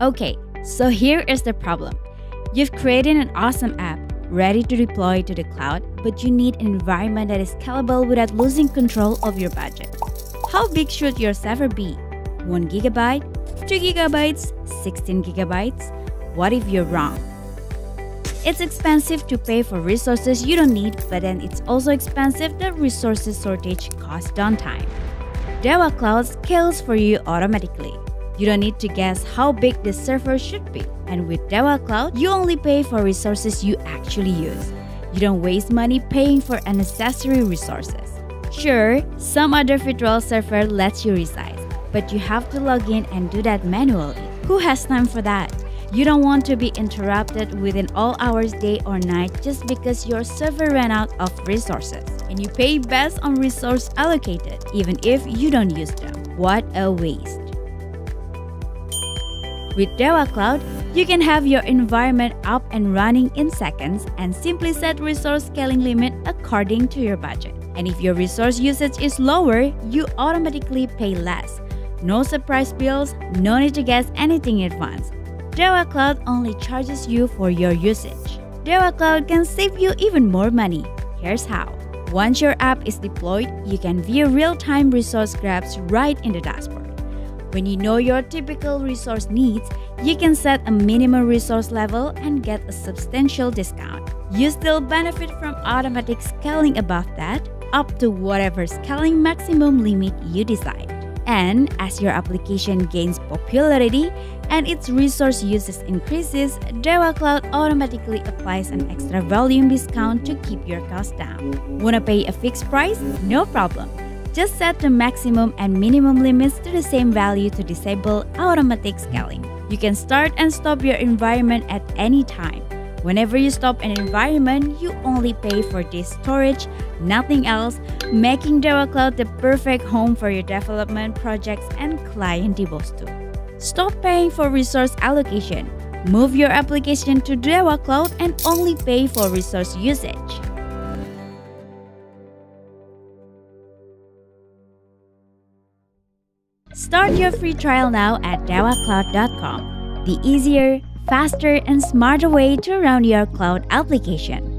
Okay, so here is the problem. You've created an awesome app, ready to deploy to the cloud, but you need an environment that is scalable without losing control of your budget. How big should your server be? 1 gigabyte? 2 gigabytes? 16 gigabytes? What if you're wrong? It's expensive to pay for resources you don't need, but then it's also expensive that resources shortage costs downtime. Dewa Cloud scales for you automatically. You don't need to guess how big the server should be. And with Dewa Cloud, you only pay for resources you actually use. You don't waste money paying for unnecessary resources. Sure, some other virtual server lets you resize, but you have to log in and do that manually. Who has time for that? You don't want to be interrupted within all hours, day or night, just because your server ran out of resources. And you pay based on resource allocated, even if you don't use them. What a waste. With Dewa Cloud, you can have your environment up and running in seconds and simply set resource scaling limit according to your budget. And if your resource usage is lower, you automatically pay less. No surprise bills, no need to guess anything in advance. Dewa Cloud only charges you for your usage. Dewa Cloud can save you even more money. Here's how. Once your app is deployed, you can view real-time resource grabs right in the dashboard. When you know your typical resource needs, you can set a minimum resource level and get a substantial discount. You still benefit from automatic scaling above that, up to whatever scaling maximum limit you decide. And as your application gains popularity and its resource usage increases, Dewa Cloud automatically applies an extra volume discount to keep your costs down. Wanna pay a fixed price? No problem. Just set the maximum and minimum limits to the same value to disable automatic scaling. You can start and stop your environment at any time. Whenever you stop an environment, you only pay for disk storage, nothing else, making Dewa Cloud the perfect home for your development projects and client demos too. Stop paying for resource allocation. Move your application to Dewa Cloud and only pay for resource usage. Start your free trial now at dewacloud.com. The easier, faster, and smarter way to run your cloud application.